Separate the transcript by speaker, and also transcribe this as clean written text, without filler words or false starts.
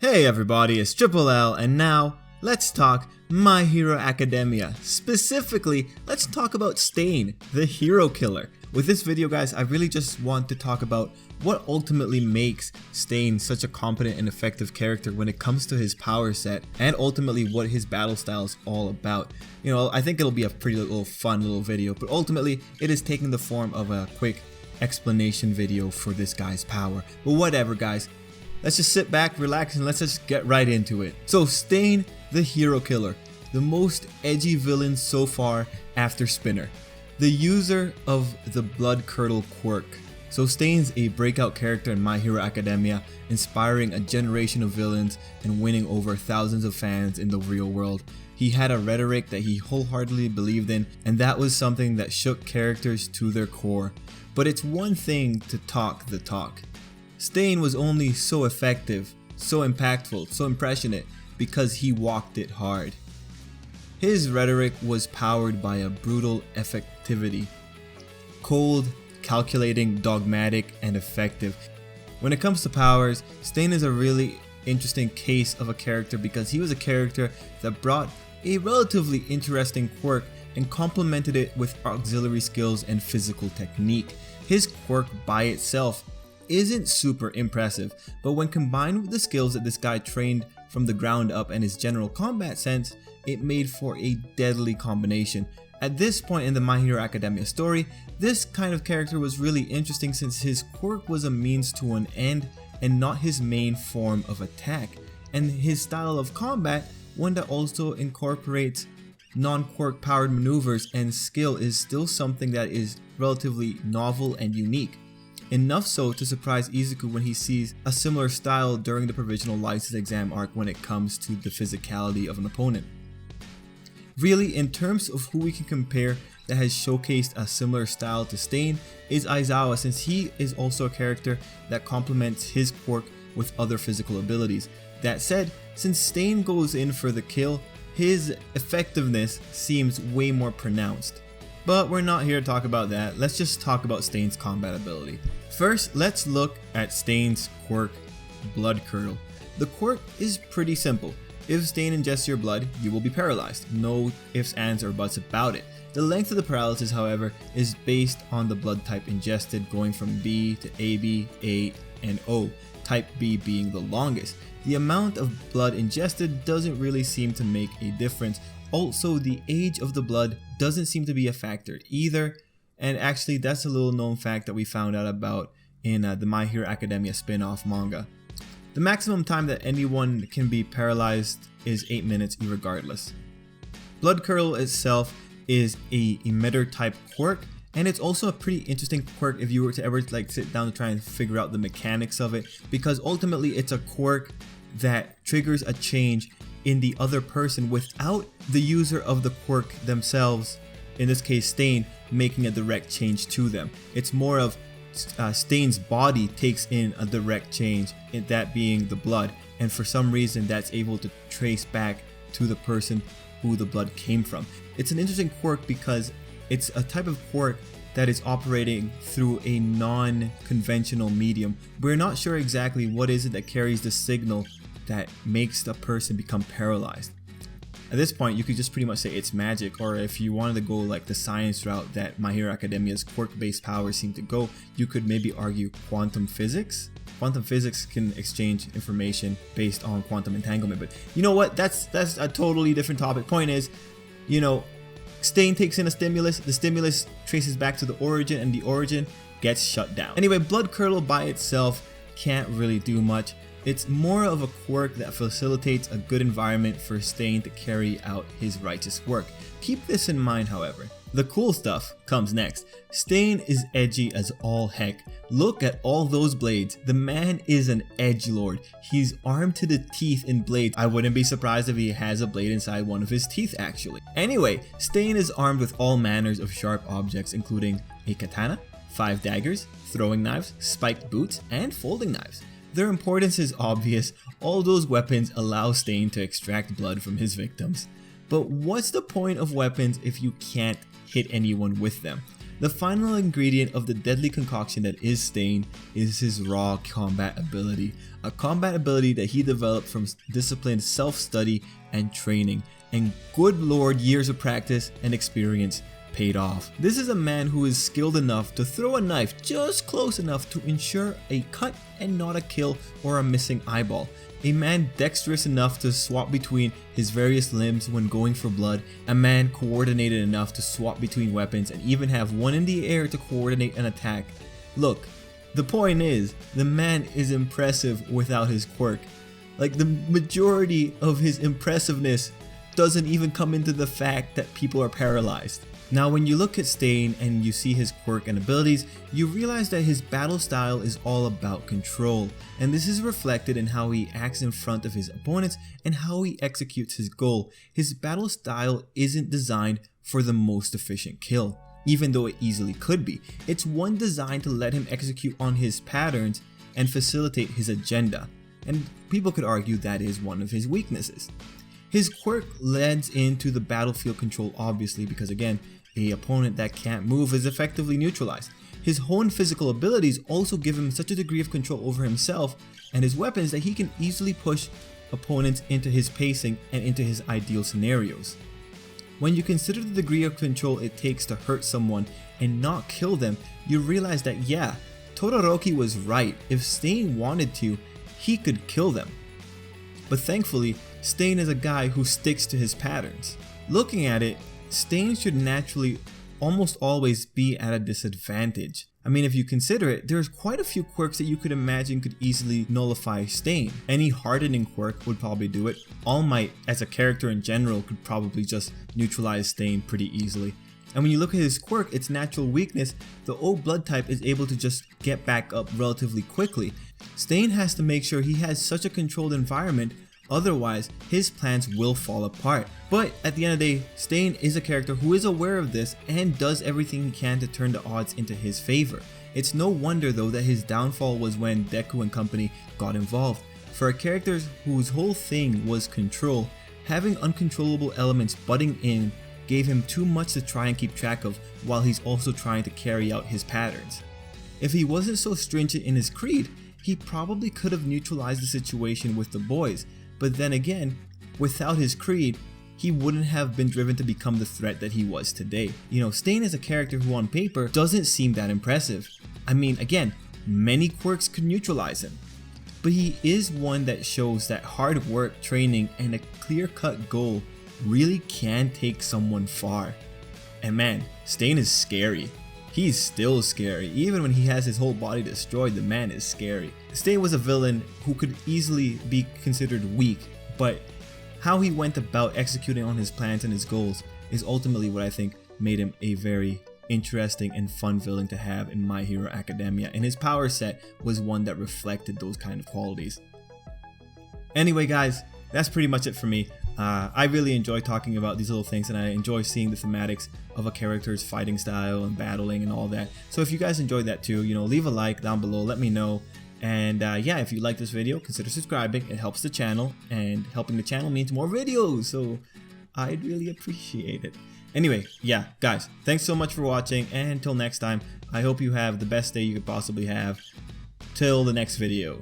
Speaker 1: Hey everybody, it's Tripl-L, and now let's talk My Hero Academia. Specifically, let's talk about Stain, the hero killer. With this video, guys, I really just want to talk about what ultimately makes Stain such a competent and effective character when it comes to his power set, and ultimately what his battle style is all about. You know, I think it'll be a pretty fun little video, but ultimately it is taking the form of a quick explanation video for this guy's power. But whatever, guys. Let's just sit back, relax, and let's just get right into it. So Stain, the hero killer, the most edgy villain so far after Spinner, the user of the blood curdle Quirk. So Stain's a breakout character in My Hero Academia, inspiring a generation of villains and winning over thousands of fans in the real world. He had a rhetoric that he wholeheartedly believed in, and that was something that shook characters to their core. But it's one thing to talk the talk. Stain was only so effective, so impactful, so impressionate because he walked it hard. His rhetoric was powered by a brutal effectivity. Cold, calculating, dogmatic, and effective. When it comes to powers, Stain is a really interesting case of a character because he was a character that brought a relatively interesting quirk and complemented it with auxiliary skills and physical technique. His quirk by itself isn't super impressive, but when combined with the skills that this guy trained from the ground up and his general combat sense, it made for a deadly combination. At this point in the My Hero Academia story, this kind of character was really interesting since his quirk was a means to an end and not his main form of attack, and his style of combat, one that also incorporates non-quirk powered maneuvers and skill, is still something that is relatively novel and unique. Enough so to surprise Izuku when he sees a similar style during the provisional license exam arc when it comes to the physicality of an opponent. Really, in terms of who we can compare that has showcased a similar style to Stain is Aizawa, since he is also a character that complements his quirk with other physical abilities. That said, since Stain goes in for the kill, his effectiveness seems way more pronounced. But we're not here to talk about that, let's just talk about Stain's combat ability. First, let's look at Stain's quirk, Blood Curdle. The quirk is pretty simple. If Stain ingests your blood, you will be paralyzed. No ifs, ands, or buts about it. The length of the paralysis, however, is based on the blood type ingested, going from B to AB, A, and O, type B being the longest. The amount of blood ingested doesn't really seem to make a difference. Also, the age of the blood doesn't seem to be a factor either, and actually that's a little known fact that we found out about in the My Hero Academia spin-off manga. The maximum time that anyone can be paralyzed is 8 minutes regardless. Blood Curdle itself is a emitter type quirk, and it's also a pretty interesting quirk if you were to ever sit down to try and figure out the mechanics of it, because ultimately it's a quirk that triggers a change in the other person without the user of the quirk themselves, in this case Stain, making a direct change to them. It's more of Stain's body takes in a direct change, that being the blood, and for some reason that's able to trace back to the person who the blood came from. It's an interesting quirk because it's a type of quirk that is operating through a non-conventional medium. We're not sure exactly what is it that carries the signal that makes the person become paralyzed. At this point, you could just pretty much say it's magic, or if you wanted to go like the science route that My Hero Academia's quirk-based powers seem to go, you could maybe argue quantum physics. Quantum physics can exchange information based on quantum entanglement, but you know what? That's a totally different topic. Point is, you know, Stain takes in a stimulus, the stimulus traces back to the origin, and the origin gets shut down. Anyway, Blood Curdle by itself can't really do much. It's more of a quirk that facilitates a good environment for Stain to carry out his righteous work. Keep this in mind, however. The cool stuff comes next. Stain is edgy as all heck. Look at all those blades. The man is an edgelord. He's armed to the teeth in blades. I wouldn't be surprised if he has a blade inside one of his teeth actually. Anyway, Stain is armed with all manners of sharp objects, including a katana, 5 daggers, throwing knives, spiked boots, and folding knives. Their importance is obvious. All those weapons allow Stain to extract blood from his victims. But what's the point of weapons if you can't hit anyone with them? The final ingredient of the deadly concoction that is Stain is his raw combat ability, a combat ability that he developed from disciplined self-study and training, and good lord, years of practice and experience paid off. This is a man who is skilled enough to throw a knife just close enough to ensure a cut and not a kill or a missing eyeball. A man dexterous enough to swap between his various limbs when going for blood. A man coordinated enough to swap between weapons and even have one in the air to coordinate an attack. Look, the point is, the man is impressive without his quirk. Like, the majority of his impressiveness doesn't even come into the fact that people are paralyzed. Now when you look at Stain and you see his quirk and abilities, you realize that his battle style is all about control, and this is reflected in how he acts in front of his opponents and how he executes his goal. His battle style isn't designed for the most efficient kill, even though it easily could be. It's one designed to let him execute on his patterns and facilitate his agenda, and people could argue that is one of his weaknesses. His quirk lends into the battlefield control obviously because again, an opponent that can't move is effectively neutralized. His honed physical abilities also give him such a degree of control over himself and his weapons that he can easily push opponents into his pacing and into his ideal scenarios. When you consider the degree of control it takes to hurt someone and not kill them, you realize that yeah, Todoroki was right. If Stain wanted to, he could kill them. But thankfully, Stain is a guy who sticks to his patterns. Looking at it, Stain should naturally almost always be at a disadvantage. I mean, if you consider it, there's quite a few quirks that you could imagine could easily nullify Stain. Any hardening quirk would probably do it. All Might as a character in general could probably just neutralize Stain pretty easily. And when you look at his quirk, its natural weakness, the O blood type is able to just get back up relatively quickly. Stain has to make sure he has such a controlled environment, otherwise his plans will fall apart. But at the end of the day, Stain is a character who is aware of this and does everything he can to turn the odds into his favor. It's no wonder though that his downfall was when Deku and company got involved. For a character whose whole thing was control, having uncontrollable elements butting in gave him too much to try and keep track of while he's also trying to carry out his patterns. If he wasn't so stringent in his creed, he probably could have neutralized the situation with the boys, but then again, without his creed, he wouldn't have been driven to become the threat that he was today. You know, Stain is a character who on paper doesn't seem that impressive. I mean, again, many quirks could neutralize him, but he is one that shows that hard work, training, and a clear-cut goal really can take someone far. And man, Stain is scary. He's still scary. Even when he has his whole body destroyed, the man is scary. Stain was a villain who could easily be considered weak, but how he went about executing on his plans and his goals is ultimately what I think made him a very interesting and fun villain to have in My Hero Academia, and his power set was one that reflected those kind of qualities. Anyway guys, that's pretty much it for me. I really enjoy talking about these little things, and I enjoy seeing the thematics of a character's fighting style and battling and all that. So if you guys enjoyed that too, you know, leave a like down below, let me know. And yeah, if you like this video, consider subscribing. It helps the channel, and helping the channel means more videos, so I'd really appreciate it. Anyway, yeah, guys, thanks so much for watching, and until next time, I hope you have the best day you could possibly have. Till the next video.